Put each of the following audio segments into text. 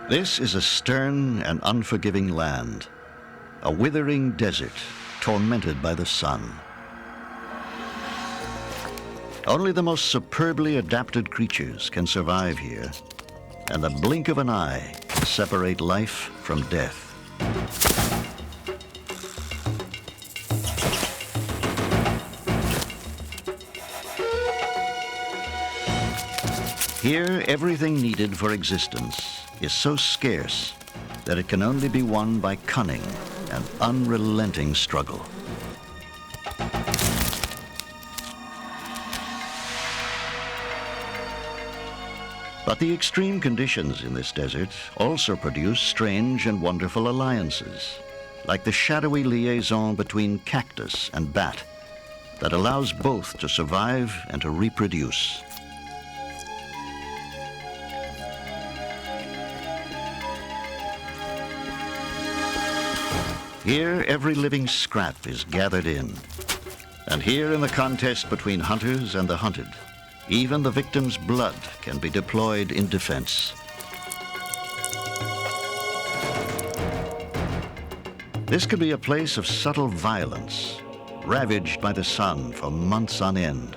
This is a stern and unforgiving land, a withering desert tormented by the sun. Only the most superbly adapted creatures can survive here, and the blink of an eye can separate life from death. Here, everything needed for existence is so scarce that it can only be won by cunning and unrelenting struggle. But the extreme conditions in this desert also produce strange and wonderful alliances, like the shadowy liaison between cactus and bat that allows both to survive and to reproduce. Here, every living scrap is gathered in. And here, in the contest between hunters and the hunted, even the victim's blood can be deployed in defense. This could be a place of subtle violence, ravaged by the sun for months on end.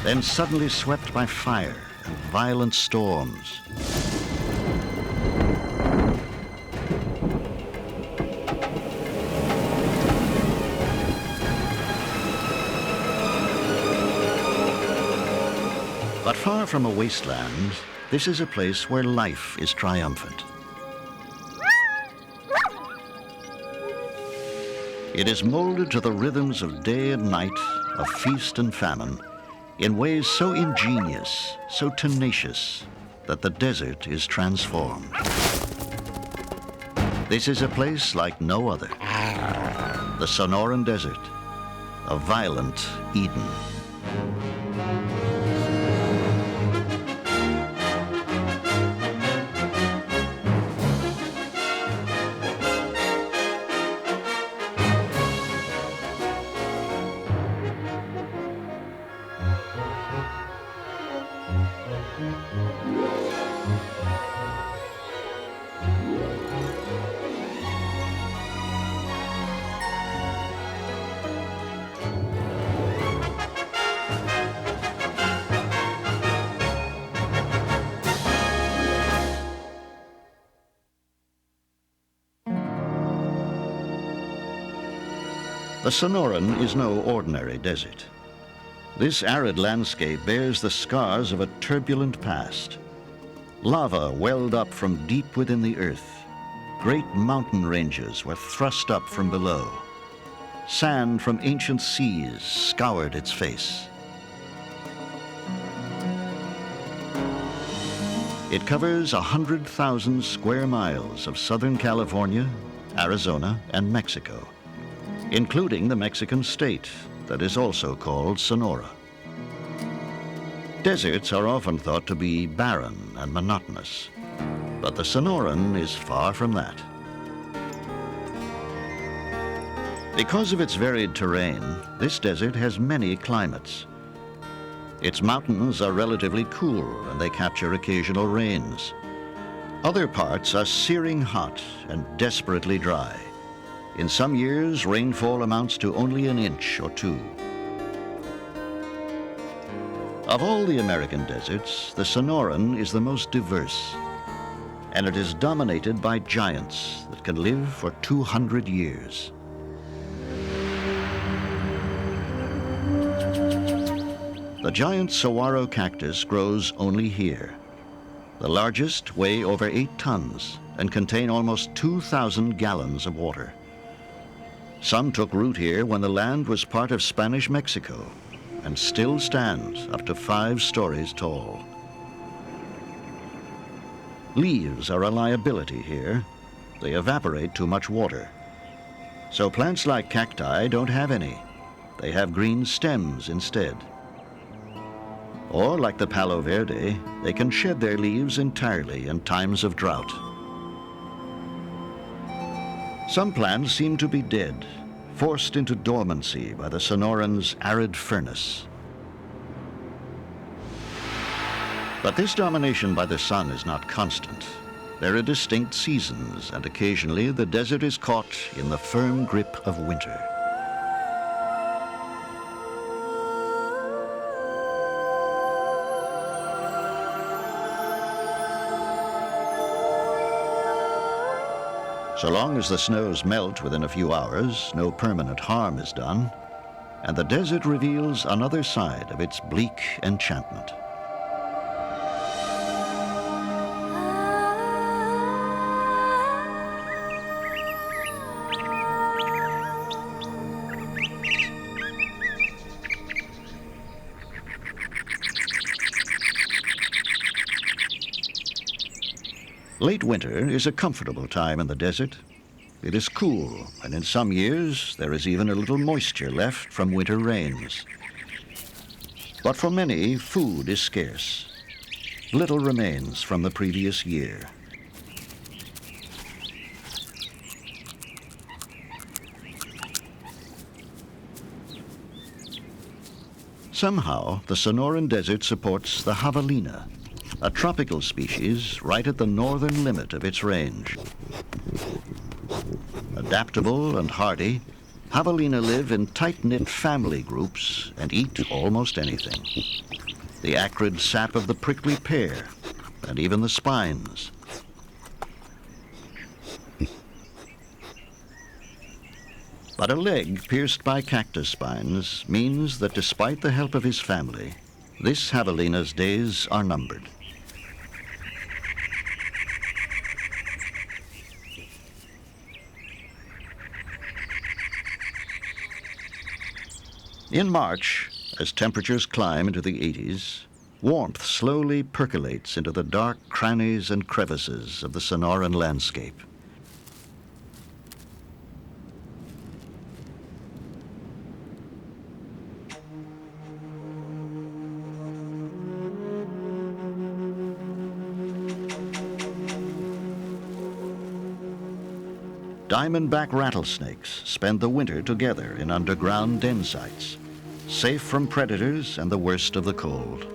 Then suddenly swept by fire and violent storms. But far from a wasteland, this is a place where life is triumphant. It is molded to the rhythms of day and night, of feast and famine, in ways so ingenious, so tenacious, that the desert is transformed. This is a place like no other, the Sonoran Desert, a violent Eden. The Sonoran is no ordinary desert. This arid landscape bears the scars of a turbulent past. Lava welled up from deep within the earth. Great mountain ranges were thrust up from below. Sand from ancient seas scoured its face. It covers 100,000 square miles of Southern California, Arizona, and Mexico, including the Mexican state that is also called Sonora. Deserts are often thought to be barren and monotonous, but the Sonoran is far from that. Because of its varied terrain, this desert has many climates. Its mountains are relatively cool and they capture occasional rains. Other parts are searing hot and desperately dry. In some years, rainfall amounts to only an inch or two. Of all the American deserts, the Sonoran is the most diverse, and it is dominated by giants that can live for 200 years. The giant saguaro cactus grows only here. The largest weigh over 8 tons and contain almost 2,000 gallons of water. Some took root here when the land was part of Spanish Mexico and still stand up to 5 stories tall. Leaves are a liability here. They evaporate too much water. So plants like cacti don't have any. They have green stems instead. Or like the Palo Verde, they can shed their leaves entirely in times of drought. Some plants seem to be dead, forced into dormancy by the Sonoran's arid furnace. But this domination by the sun is not constant. There are distinct seasons, and occasionally the desert is caught in the firm grip of winter. So long as the snows melt within a few hours, no permanent harm is done, and the desert reveals another side of its bleak enchantment. Late winter is a comfortable time in the desert. It is cool, and in some years there is even a little moisture left from winter rains. But for many, food is scarce. Little remains from the previous year. Somehow, the Sonoran Desert supports the javelina, a tropical species right at the northern limit of its range. Adaptable and hardy, javelina live in tight-knit family groups and eat almost anything. The acrid sap of the prickly pear, and even the spines. But a leg pierced by cactus spines means that despite the help of his family, this javelina's days are numbered. In March, as temperatures climb into the 80s, warmth slowly percolates into the dark crannies and crevices of the Sonoran landscape. Diamondback rattlesnakes spend the winter together in underground den sites, safe from predators and the worst of the cold.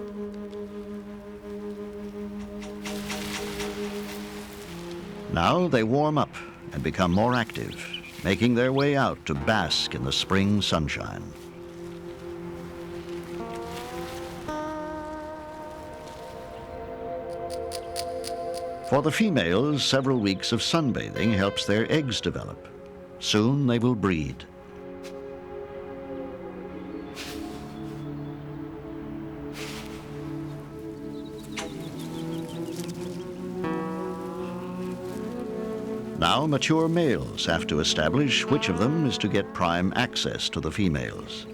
Now they warm up and become more active, making their way out to bask in the spring sunshine. For the females, several weeks of sunbathing helps their eggs develop. Soon they will breed. Now mature males have to establish which of them is to get prime access to the females.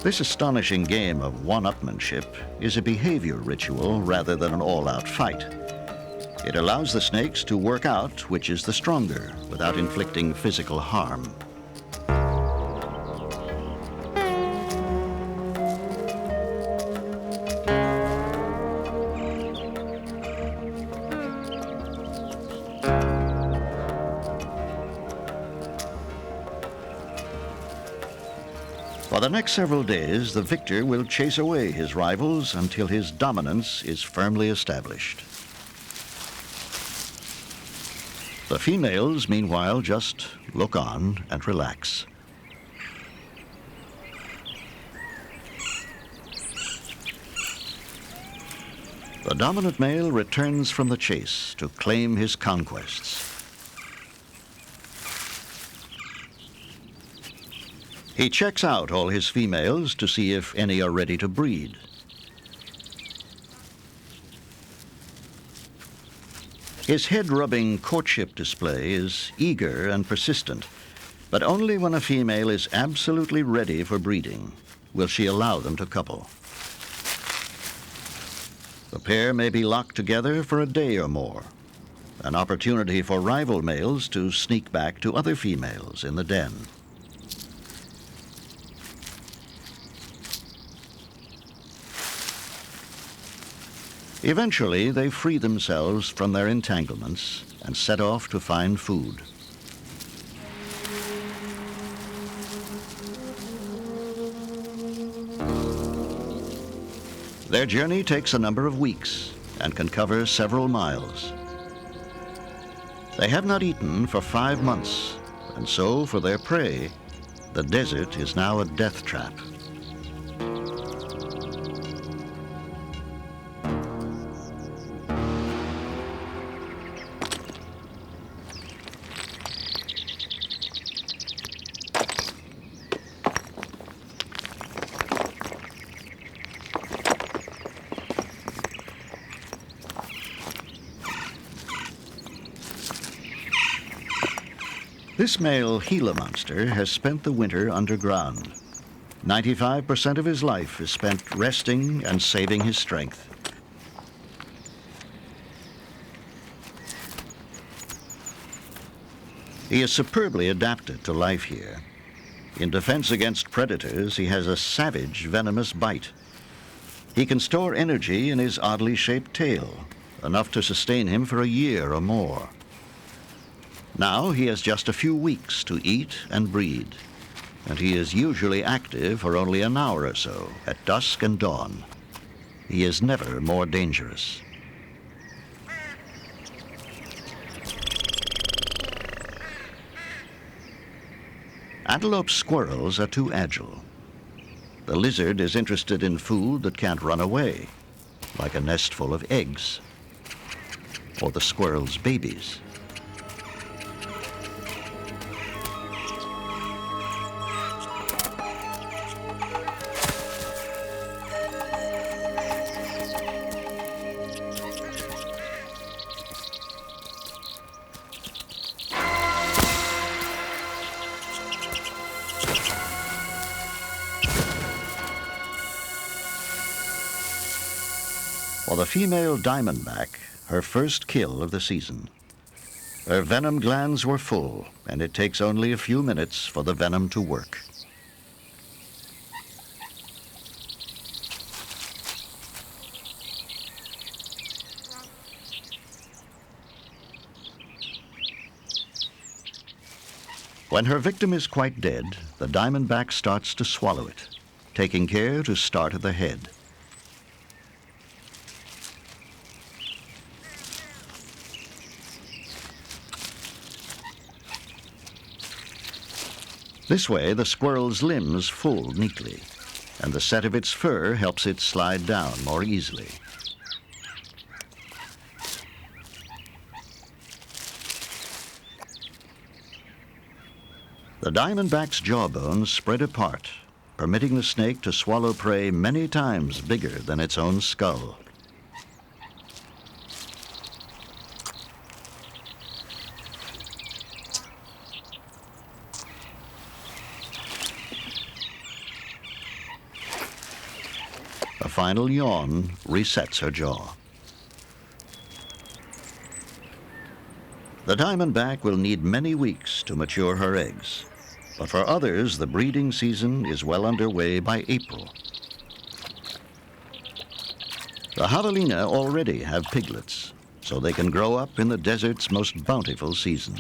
This astonishing game of one-upmanship is a behavior ritual rather than an all-out fight. It allows the snakes to work out which is the stronger without inflicting physical harm. For the next several days, the victor will chase away his rivals until his dominance is firmly established. The females, meanwhile, just look on and relax. The dominant male returns from the chase to claim his conquests. He checks out all his females to see if any are ready to breed. His head-rubbing courtship display is eager and persistent, but only when a female is absolutely ready for breeding will she allow them to couple. The pair may be locked together for a day or more, an opportunity for rival males to sneak back to other females in the den. Eventually, they free themselves from their entanglements and set off to find food. Their journey takes a number of weeks and can cover several miles. They have not eaten for 5 months, and so for their prey, the desert is now a death trap. This male Gila monster has spent the winter underground. 95% of his life is spent resting and saving his strength. He is superbly adapted to life here. In defense against predators, he has a savage, venomous bite. He can store energy in his oddly shaped tail, enough to sustain him for a year or more. Now he has just a few weeks to eat and breed, and he is usually active for only an hour or so at dusk and dawn. He is never more dangerous. Antelope squirrels are too agile. The lizard is interested in food that can't run away, like a nest full of eggs, or the squirrel's babies. For the female diamondback, her first kill of the season. Her venom glands were full, and it takes only a few minutes for the venom to work. When her victim is quite dead, the diamondback starts to swallow it, taking care to start at the head. This way, the squirrel's limbs fold neatly, and the set of its fur helps it slide down more easily. The diamondback's jawbones spread apart, permitting the snake to swallow prey many times bigger than its own skull. A final yawn resets her jaw. The diamondback will need many weeks to mature her eggs, but for others, the breeding season is well underway by April. The javelina already have piglets, so they can grow up in the desert's most bountiful season.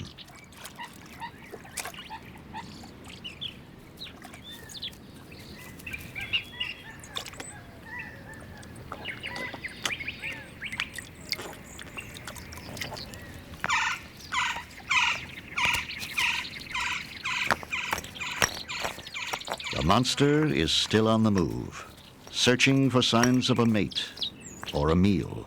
The monster is still on the move, searching for signs of a mate or a meal.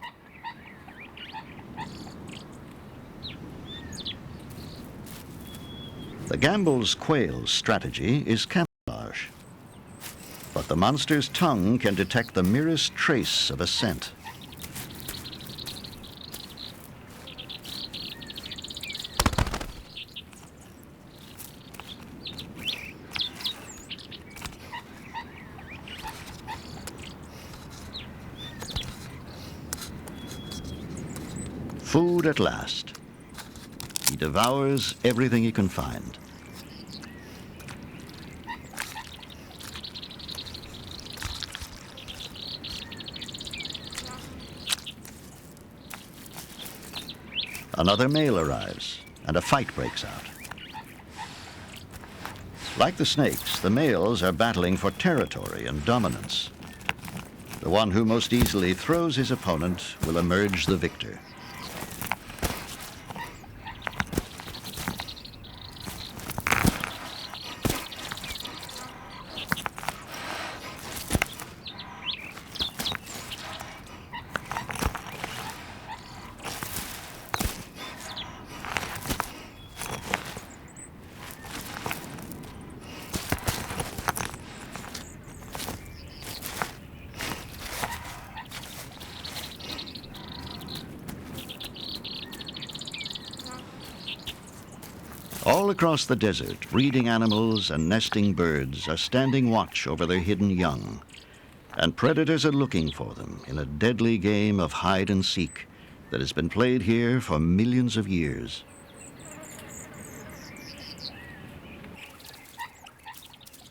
The Gambel's quail's strategy is camouflage, but the monster's tongue can detect the merest trace of a scent. Food at last. He devours everything he can find. Another male arrives, and a fight breaks out. Like the snakes, the males are battling for territory and dominance. The one who most easily throws his opponent will emerge the victor. All across the desert, breeding animals and nesting birds are standing watch over their hidden young, and predators are looking for them in a deadly game of hide and seek that has been played here for millions of years.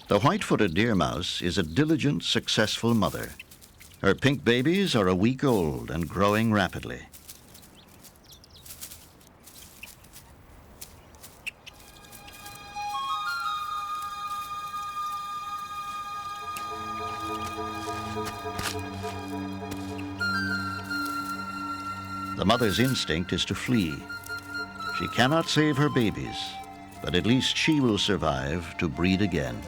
The white-footed deer mouse is a diligent, successful mother. Her pink babies are a week old and growing rapidly. The mother's instinct is to flee. She cannot save her babies, but at least she will survive to breed again.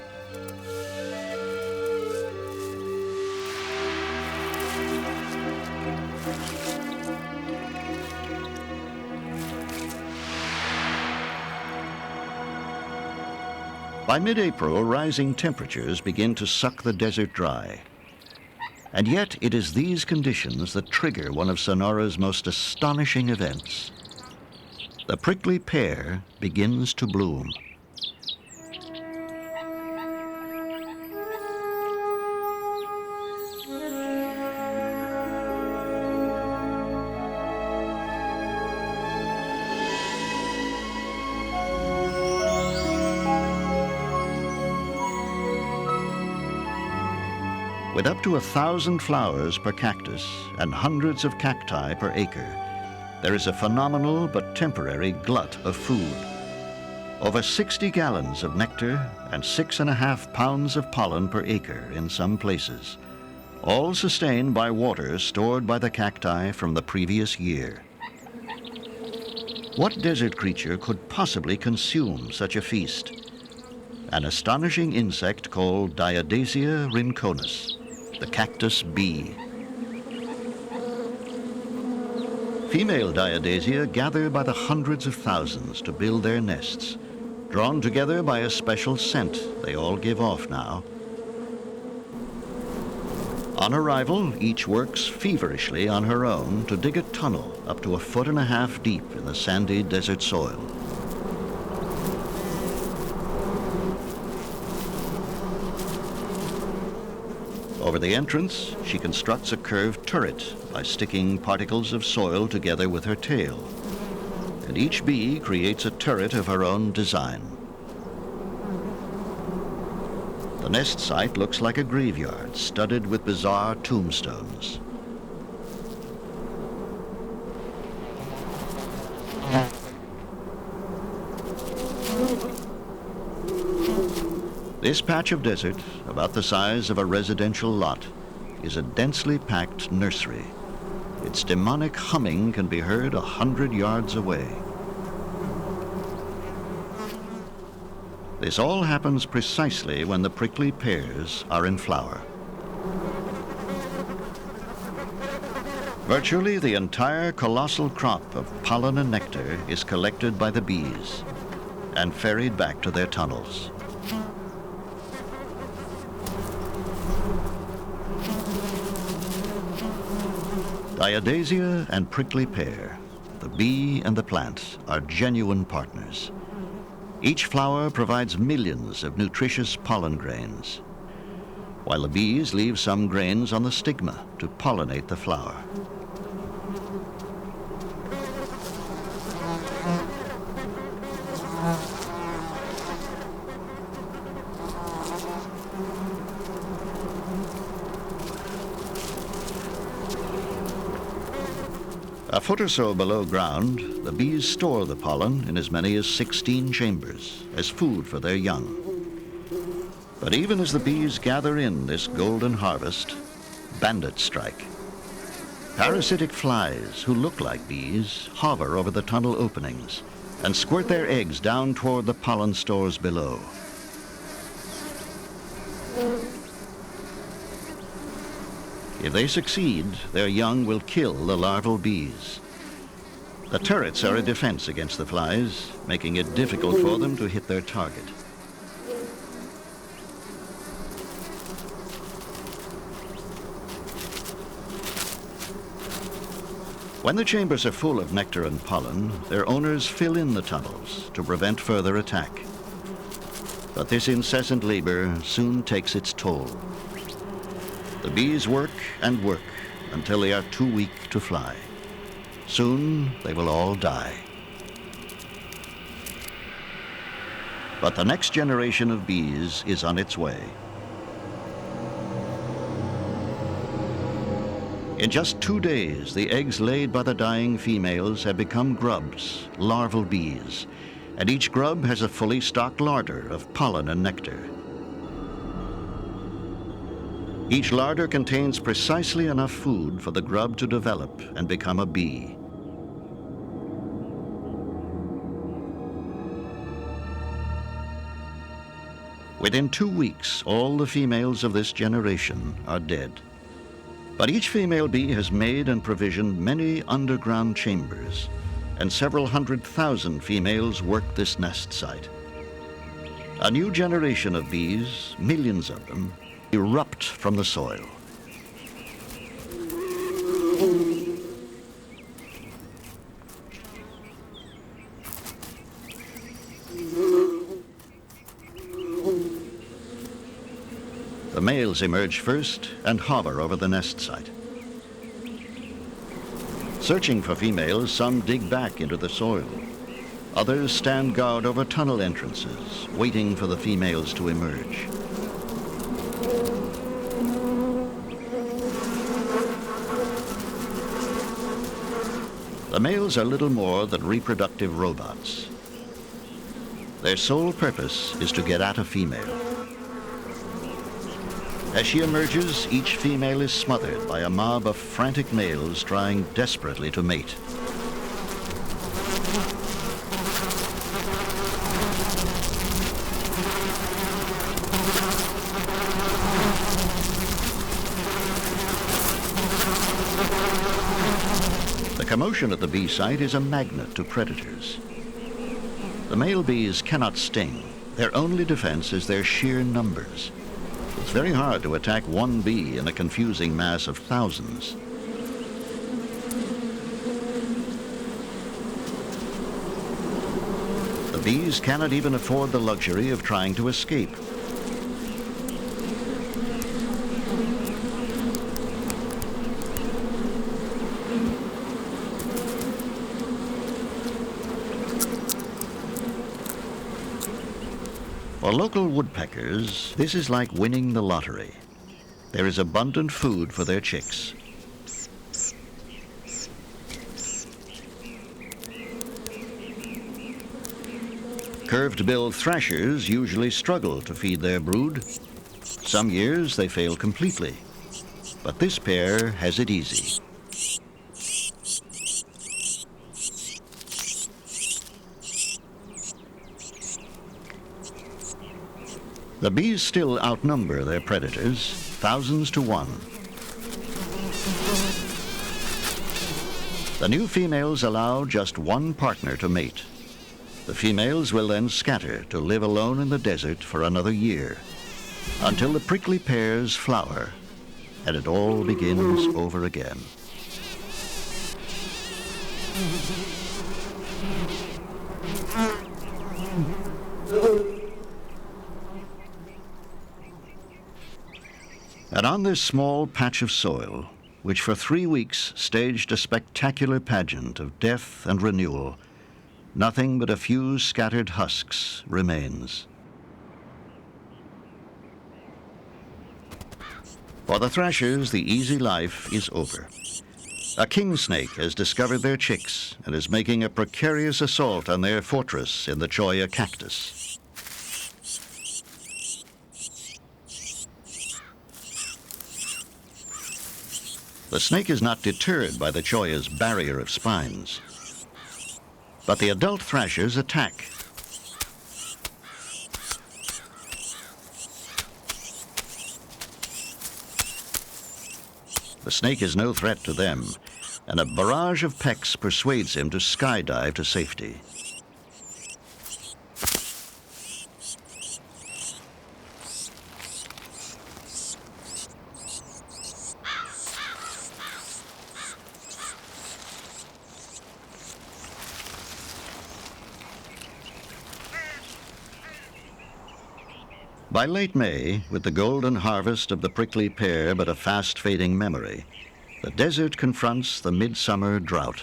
By mid-April, rising temperatures begin to suck the desert dry. And yet, it is these conditions that trigger one of Sonora's most astonishing events. The prickly pear begins to bloom. With up to 1,000 flowers per cactus and hundreds of cacti per acre, there is a phenomenal but temporary glut of food. Over 60 gallons of nectar and 6.5 pounds of pollen per acre in some places, all sustained by water stored by the cacti from the previous year. What desert creature could possibly consume such a feast? An astonishing insect called Diadasia rinconus, the cactus bee. Female Diadasia gather by the hundreds of thousands to build their nests, drawn together by a special scent they all give off now. On arrival, each works feverishly on her own to dig a tunnel up to 1.5 feet deep in the sandy desert soil. Over the entrance, she constructs a curved turret by sticking particles of soil together with her tail. And each bee creates a turret of her own design. The nest site looks like a graveyard studded with bizarre tombstones. This patch of desert, about the size of a residential lot, is a densely packed nursery. Its demonic humming can be heard 100 yards away. This all happens precisely when the prickly pears are in flower. Virtually the entire colossal crop of pollen and nectar is collected by the bees and ferried back to their tunnels. Diadasia and prickly pear, the bee and the plant, are genuine partners. Each flower provides millions of nutritious pollen grains, while the bees leave some grains on the stigma to pollinate the flower. A foot or so below ground, the bees store the pollen in as many as 16 chambers as food for their young. But even as the bees gather in this golden harvest, bandit strike. Parasitic flies, who look like bees, hover over the tunnel openings and squirt their eggs down toward the pollen stores below. If they succeed, their young will kill the larval bees. The turrets are a defense against the flies, making it difficult for them to hit their target. When the chambers are full of nectar and pollen, their owners fill in the tunnels to prevent further attack. But this incessant labor soon takes its toll. The bees work and work until they are too weak to fly. Soon they will all die. But the next generation of bees is on its way. In just 2 days, the eggs laid by the dying females have become grubs, larval bees, and each grub has a fully stocked larder of pollen and nectar. Each larder contains precisely enough food for the grub to develop and become a bee. Within 2 weeks, all the females of this generation are dead. But each female bee has made and provisioned many underground chambers, and several 100,000 females work this nest site. A new generation of bees, millions of them, erupt from the soil. The males emerge first and hover over the nest site. Searching for females, some dig back into the soil. Others stand guard over tunnel entrances, waiting for the females to emerge. The males are little more than reproductive robots. Their sole purpose is to get at a female. As she emerges, each female is smothered by a mob of frantic males trying desperately to mate. The commotion at the bee site is a magnet to predators. The male bees cannot sting. Their only defense is their sheer numbers. It's very hard to attack one bee in a confusing mass of thousands. The bees cannot even afford the luxury of trying to escape. For local woodpeckers, this is like winning the lottery. There is abundant food for their chicks. Curved-billed thrashers usually struggle to feed their brood. Some years they fail completely, but this pair has it easy. The bees still outnumber their predators, thousands to one. The new females allow just one partner to mate. The females will then scatter to live alone in the desert for another year, until the prickly pears flower and it all begins over again. And on this small patch of soil, which for 3 weeks staged a spectacular pageant of death and renewal, nothing but a few scattered husks remains. For the thrashers, the easy life is over. A king snake has discovered their chicks and is making a precarious assault on their fortress in the cholla cactus. The snake is not deterred by the cholla's barrier of spines, but the adult thrashers attack. The snake is no threat to them, and a barrage of pecks persuades him to skydive to safety. By late May, with the golden harvest of the prickly pear but a fast-fading memory, the desert confronts the midsummer drought.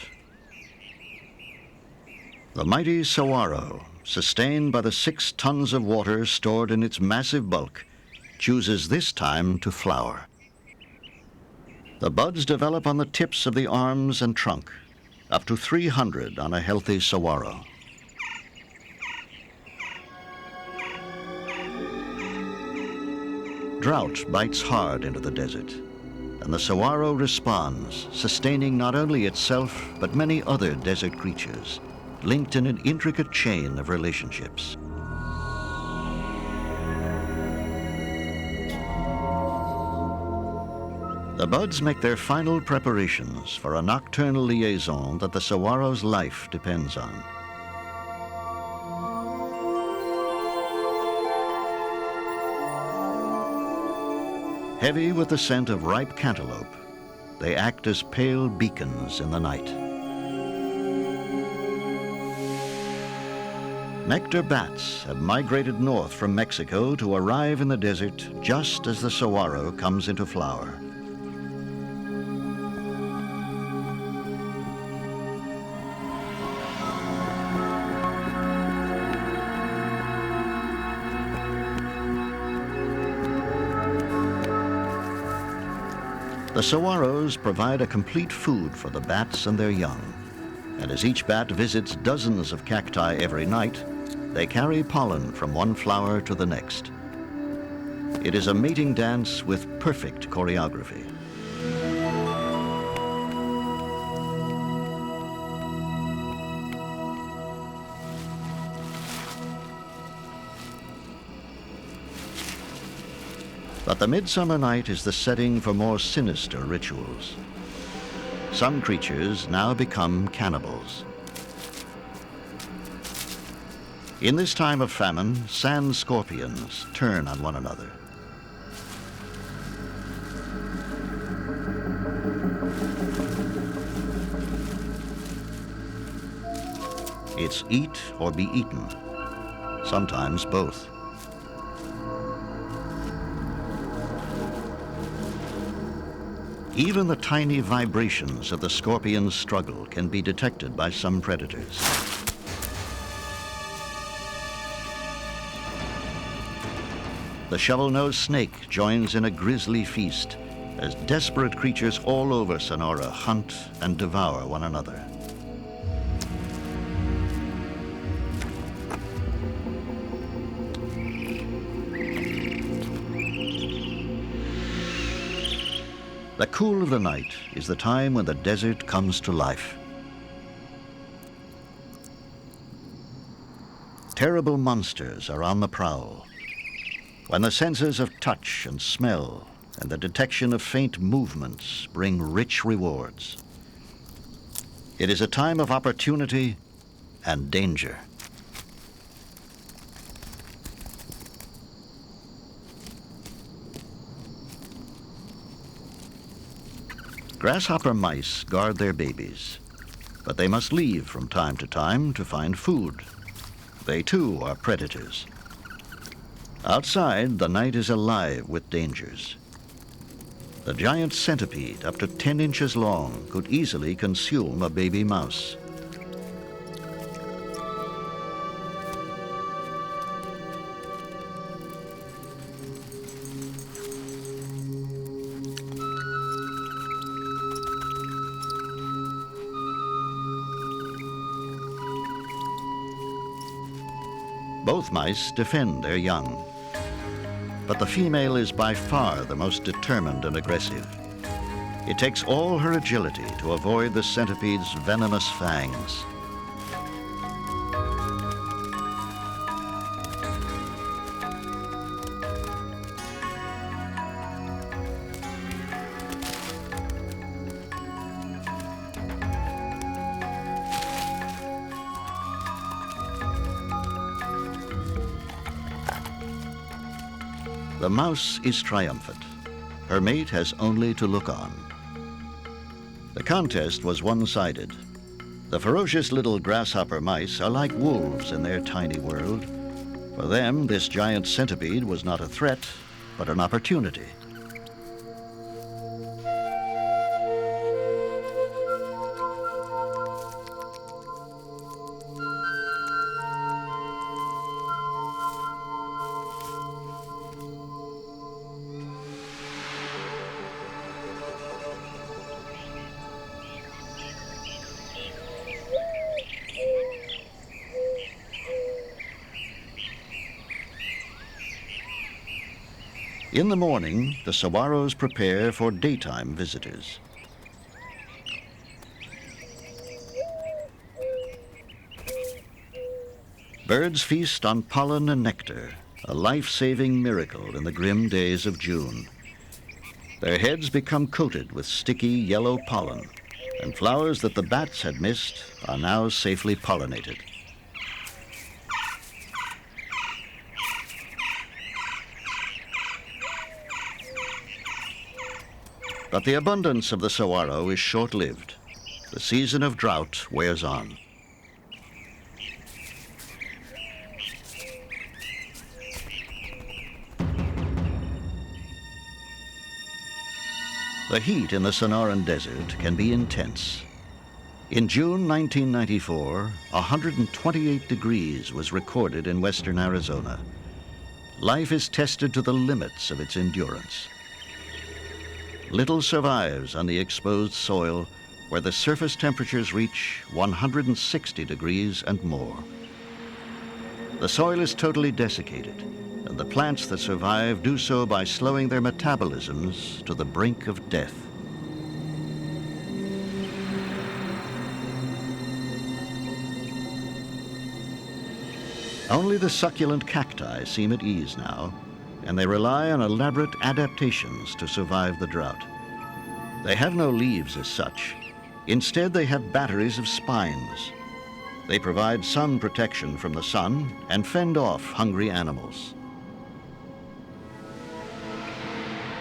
The mighty saguaro, sustained by the 6 tons of water stored in its massive bulk, chooses this time to flower. The buds develop on the tips of the arms and trunk, up to 300 on a healthy saguaro. Drought bites hard into the desert, and the saguaro responds, sustaining not only itself, but many other desert creatures, linked in an intricate chain of relationships. The buds make their final preparations for a nocturnal liaison that the saguaro's life depends on. Heavy with the scent of ripe cantaloupe, they act as pale beacons in the night. Nectar bats have migrated north from Mexico to arrive in the desert just as the saguaro comes into flower. The saguaros provide a complete food for the bats and their young, and as each bat visits dozens of cacti every night, they carry pollen from one flower to the next. It is a mating dance with perfect choreography. But the midsummer night is the setting for more sinister rituals. Some creatures now become cannibals. In this time of famine, sand scorpions turn on one another. It's eat or be eaten, sometimes both. Even the tiny vibrations of the scorpion's struggle can be detected by some predators. The shovel-nosed snake joins in a grisly feast as desperate creatures all over Sonora hunt and devour one another. The cool of the night is the time when the desert comes to life. Terrible monsters are on the prowl. When the senses of touch and smell and the detection of faint movements bring rich rewards. It is a time of opportunity and danger. Grasshopper mice guard their babies, but they must leave from time to find food. They too are predators. Outside, the night is alive with dangers. The giant centipede, up to 10 inches long, could easily consume a baby mouse. Both mice defend their young, but the female is by far the most determined and aggressive. It takes all her agility to avoid the centipede's venomous fangs. The mouse is triumphant. Her mate has only to look on. The contest was one-sided. The ferocious little grasshopper mice are like wolves in their tiny world. For them, this giant centipede was not a threat, but an opportunity. In the morning, the saguaros prepare for daytime visitors. Birds feast on pollen and nectar, a life-saving miracle in the grim days of June. Their heads become coated with sticky yellow pollen, and flowers that the bats had missed are now safely pollinated. But the abundance of the saguaro is short-lived. The season of drought wears on. The heat in the Sonoran Desert can be intense. In June 1994, 128 degrees was recorded in western Arizona. Life is tested to the limits of its endurance. Little survives on the exposed soil where the surface temperatures reach 160 degrees and more. The soil is totally desiccated, and the plants that survive do so by slowing their metabolisms to the brink of death. Only the succulent cacti seem at ease now, and they rely on elaborate adaptations to survive the drought. They have no leaves as such. Instead, they have batteries of spines. They provide sun protection from the sun and fend off hungry animals.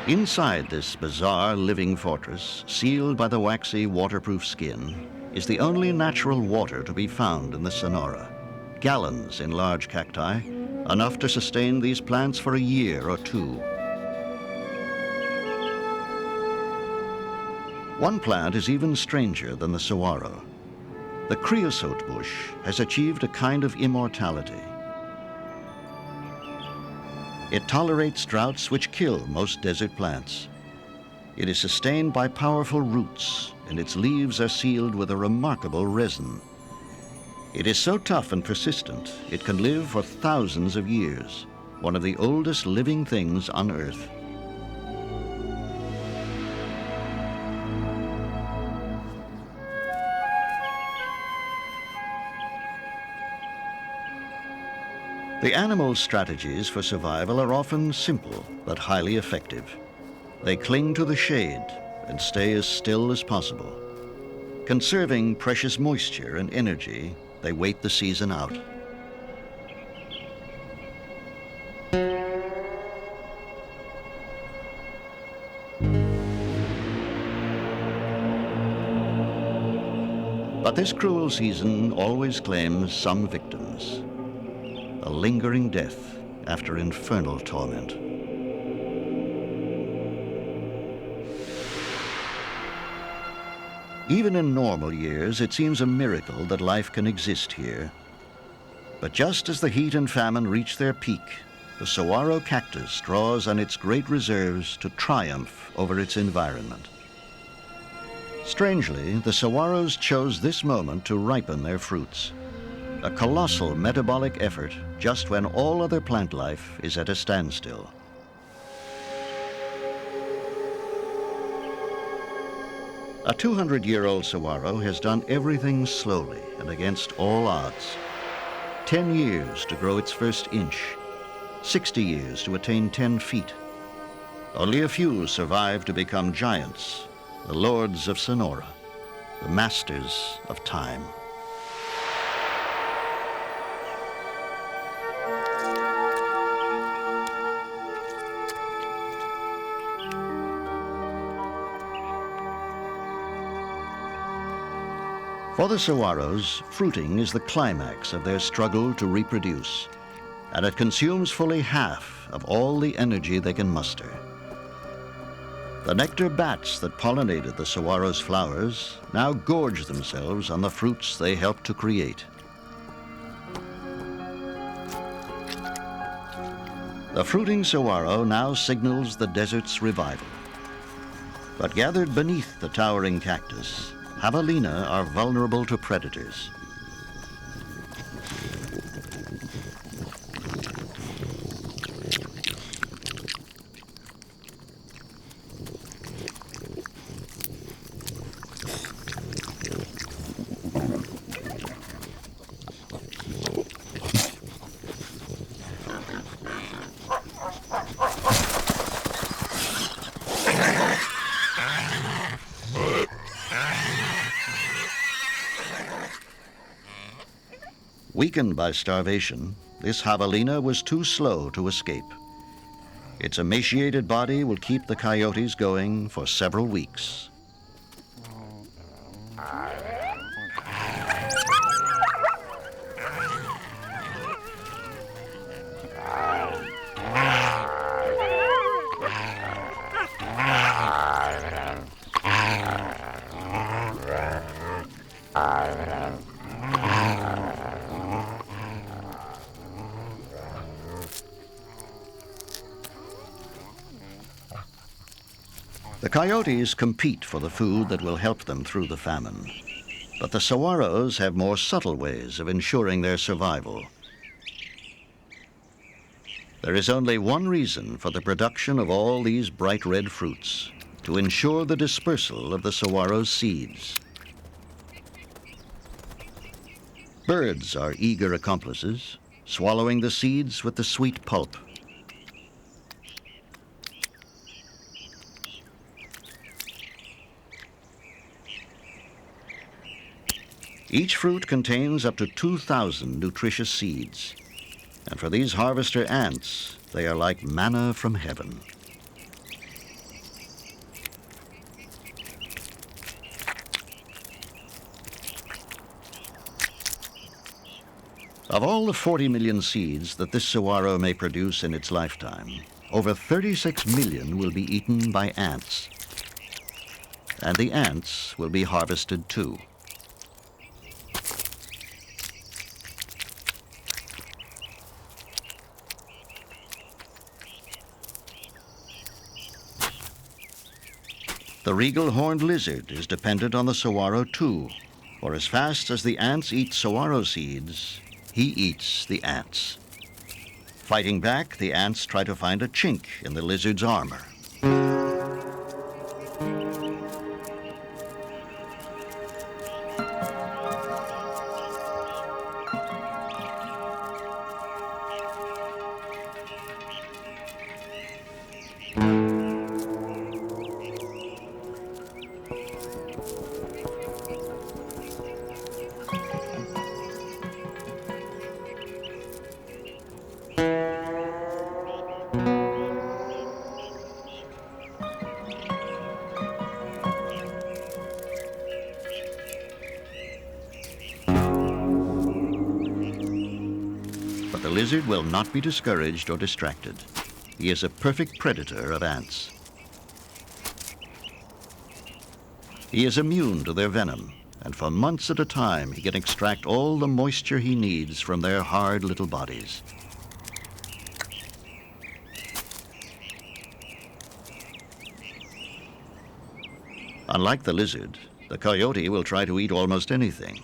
Inside this bizarre living fortress, sealed by the waxy waterproof skin, is the only natural water to be found in the Sonora. Gallons in large cacti, enough to sustain these plants for a year or two. One plant is even stranger than the saguaro. The creosote bush has achieved a kind of immortality. It tolerates droughts which kill most desert plants. It is sustained by powerful roots, and its leaves are sealed with a remarkable resin. It is so tough and persistent, it can live for thousands of years, one of the oldest living things on Earth. The animal's strategies for survival are often simple but highly effective. They cling to the shade and stay as still as possible. Conserving precious moisture and energy, they wait the season out. But this cruel season always claims some victims. A lingering death after infernal torment. Even in normal years, it seems a miracle that life can exist here. But just as the heat and famine reach their peak, the saguaro cactus draws on its great reserves to triumph over its environment. Strangely, the saguaros chose this moment to ripen their fruits. A colossal metabolic effort just when all other plant life is at a standstill. A 200-year-old saguaro has done everything slowly and against all odds. 10 years to grow its first inch, 60 years to attain 10 feet. Only a few survive to become giants, the lords of Sonora, the masters of time. For the saguaros, fruiting is the climax of their struggle to reproduce, and it consumes fully half of all the energy they can muster. The nectar bats that pollinated the saguaro's flowers now gorge themselves on the fruits they helped to create. The fruiting saguaro now signals the desert's revival. But gathered beneath the towering cactus, javelina are vulnerable to predators. Weakened by starvation, this javelina was too slow to escape. Its emaciated body will keep the coyotes going for several weeks. The coyotes compete for the food that will help them through the famine. But the saguaros have more subtle ways of ensuring their survival. There is only one reason for the production of all these bright red fruits: to ensure the dispersal of the saguaro's seeds. Birds are eager accomplices, swallowing the seeds with the sweet pulp. Each fruit contains up to 2,000 nutritious seeds. And for these harvester ants, they are like manna from heaven. Of all the 40 million seeds that this saguaro may produce in its lifetime, over 36 million will be eaten by ants. And the ants will be harvested too. The regal horned lizard is dependent on the saguaro too, for as fast as the ants eat saguaro seeds, he eats the ants. Fighting back, the ants try to find a chink in the lizard's armor. The lizard will not be discouraged or distracted. He is a perfect predator of ants. He is immune to their venom, and for months at a time he can extract all the moisture he needs from their hard little bodies. Unlike the lizard, the coyote will try to eat almost anything.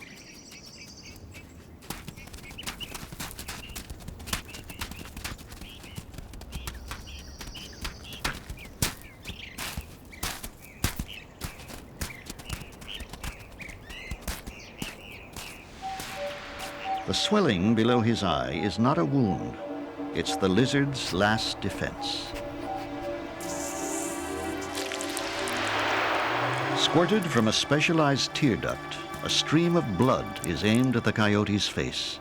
The swelling below his eye is not a wound. It's the lizard's last defense. Squirted from a specialized tear duct, a stream of blood is aimed at the coyote's face.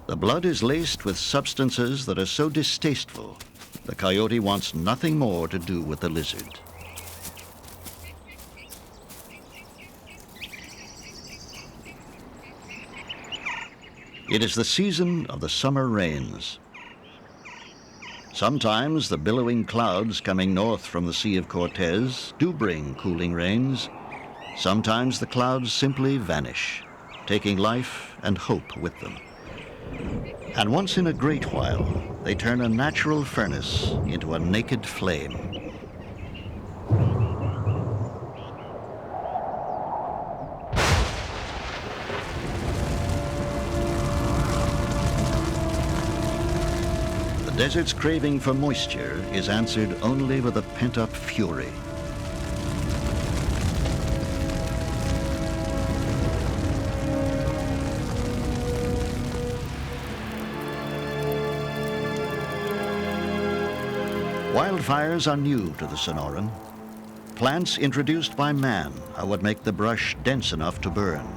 The blood is laced with substances that are so distasteful, the coyote wants nothing more to do with the lizard. It is the season of the summer rains. Sometimes the billowing clouds coming north from the Sea of Cortez do bring cooling rains. Sometimes the clouds simply vanish, taking life and hope with them. And once in a great while, they turn a natural furnace into a naked flame. The desert's craving for moisture is answered only with a pent-up fury. Wildfires are new to the Sonoran. Plants introduced by man are what make the brush dense enough to burn.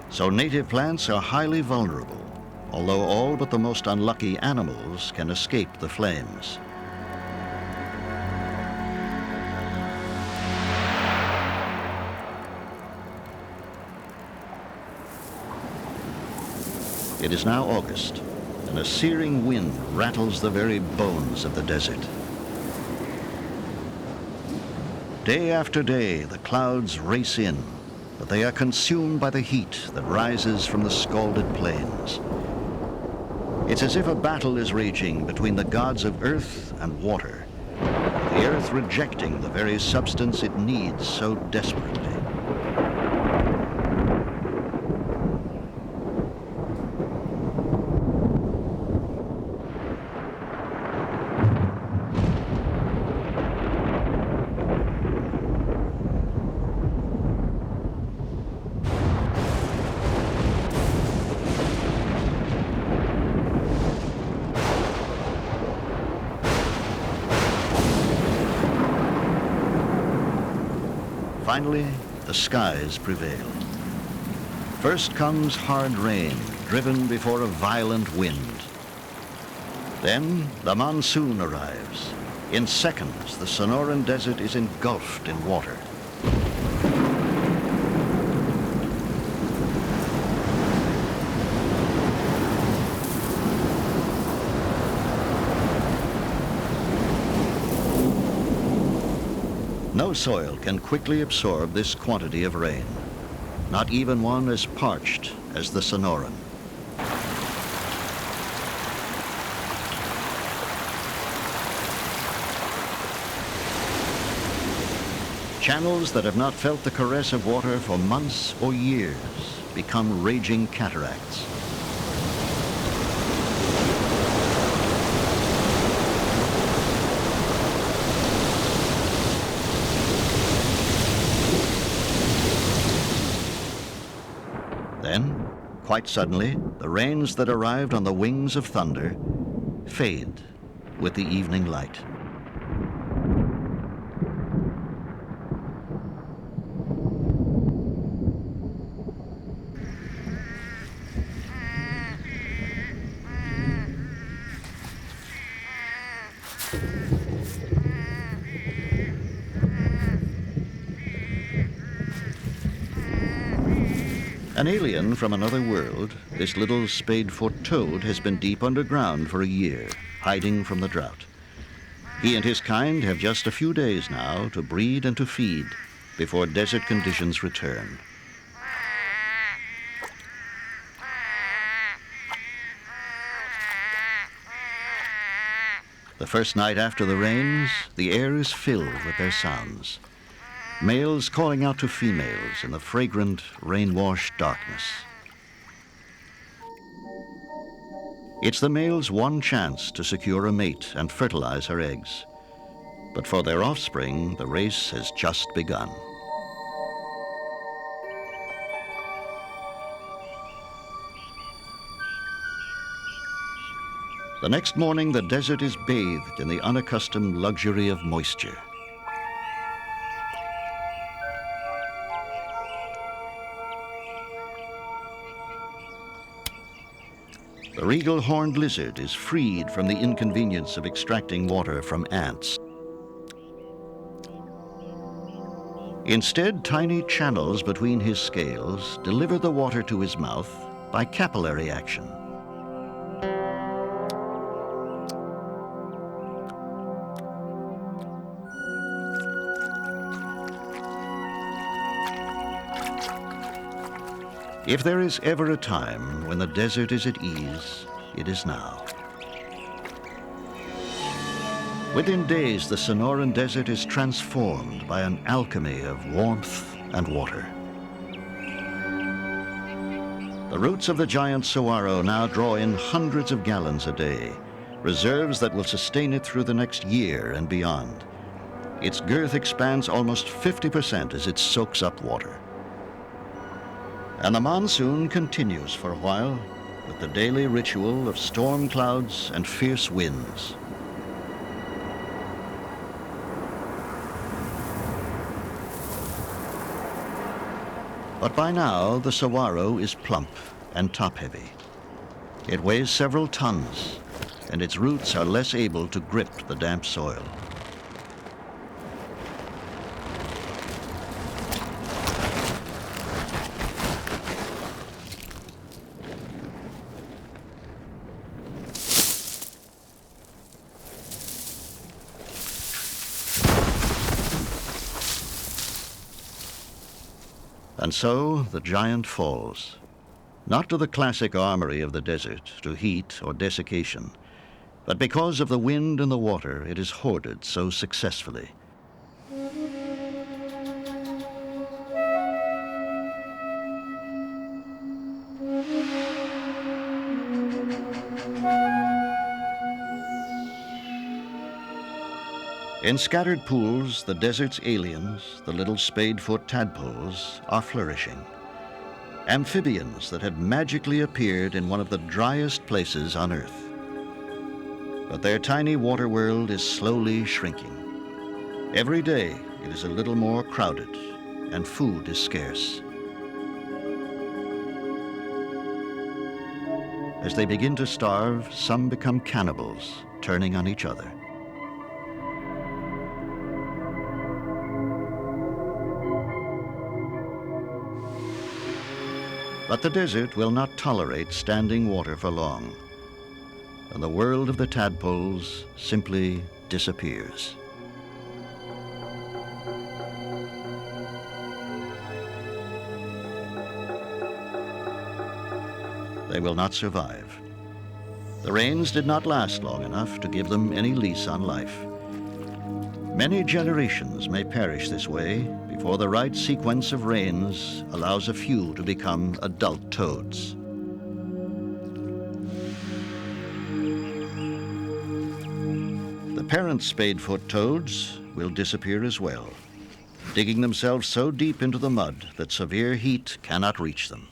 So native plants are highly vulnerable, although all but the most unlucky animals can escape the flames. It is now August, and a searing wind rattles the very bones of the desert. Day after day, the clouds race in, but they are consumed by the heat that rises from the scalded plains. It's as if a battle is raging between the gods of earth and water, the earth rejecting the very substance it needs so desperately. Finally, the skies prevail. First comes hard rain, driven before a violent wind. Then the monsoon arrives. In seconds, the Sonoran Desert is engulfed in water. No soil can quickly absorb this quantity of rain, not even one as parched as the Sonoran. Channels that have not felt the caress of water for months or years become raging cataracts. Then, quite suddenly, the rains that arrived on the wings of thunder fade with the evening light. An alien from another world, this little spade-foot toad has been deep underground for a year, hiding from the drought. He and his kind have just a few days now to breed and to feed before desert conditions return. The first night after the rains, the air is filled with their sounds. Males calling out to females in the fragrant, rain-washed darkness. It's the male's one chance to secure a mate and fertilize her eggs. But for their offspring, the race has just begun. The next morning, the desert is bathed in the unaccustomed luxury of moisture. The regal horned lizard is freed from the inconvenience of extracting water from ants. Instead, tiny channels between his scales deliver the water to his mouth by capillary action. If there is ever a time when the desert is at ease, it is now. Within days, the Sonoran Desert is transformed by an alchemy of warmth and water. The roots of the giant saguaro now draw in hundreds of gallons a day, reserves that will sustain it through the next year and beyond. Its girth expands almost 50% as it soaks up water. And the monsoon continues for a while with the daily ritual of storm clouds and fierce winds. But by now, the saguaro is plump and top-heavy. It weighs several tons, and its roots are less able to grip the damp soil. And so the giant falls, not to the classic armory of the desert, to heat or desiccation, but because of the wind and the water it is hoarded so successfully. In scattered pools, the desert's aliens, the little spade-foot tadpoles, are flourishing. Amphibians that had magically appeared in one of the driest places on Earth. But their tiny water world is slowly shrinking. Every day, it is a little more crowded, and food is scarce. As they begin to starve, some become cannibals, turning on each other. But the desert will not tolerate standing water for long, and the world of the tadpoles simply disappears. They will not survive. The rains did not last long enough to give them any lease on life. Many generations may perish this way before the right sequence of rains allows a few to become adult toads. The parent spadefoot toads will disappear as well, digging themselves so deep into the mud that severe heat cannot reach them.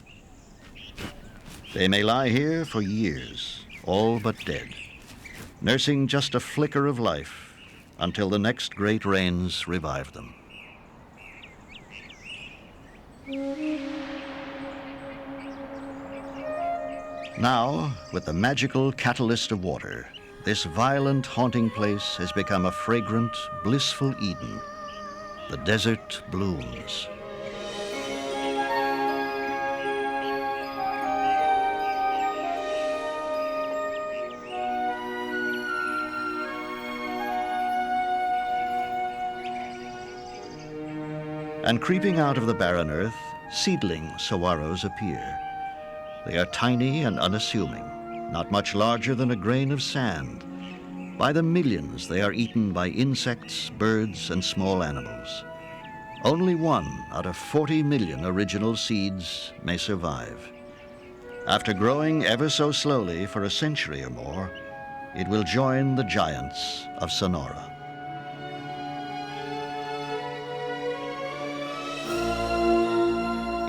They may lie here for years, all but dead, nursing just a flicker of life until the next great rains revive them. Now, with the magical catalyst of water, this violent, haunting place has become a fragrant, blissful Eden. The desert blooms. And creeping out of the barren earth, seedling saguaros appear. They are tiny and unassuming, not much larger than a grain of sand. By the millions, they are eaten by insects, birds, and small animals. Only 1 out of 40 million original seeds may survive. After growing ever so slowly for a century or more, it will join the giants of Sonora.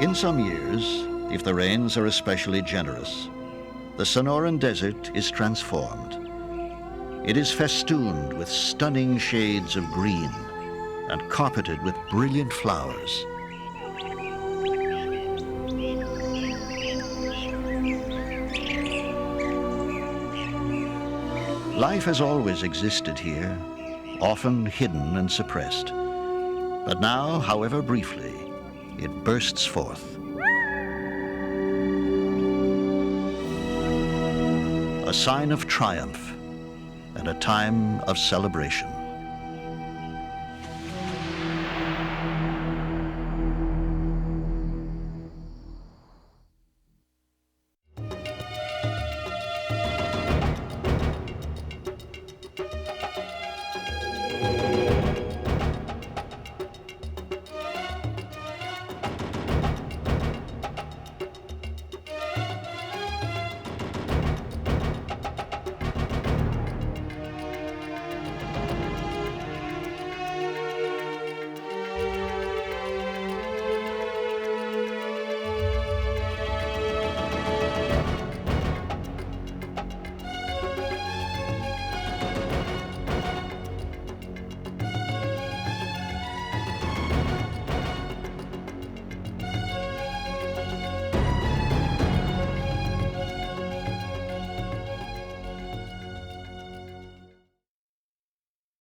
In some years, if the rains are especially generous, the Sonoran Desert is transformed. It is festooned with stunning shades of green and carpeted with brilliant flowers. Life has always existed here, often hidden and suppressed. But now, however briefly, it bursts forth. A sign of triumph and a time of celebration.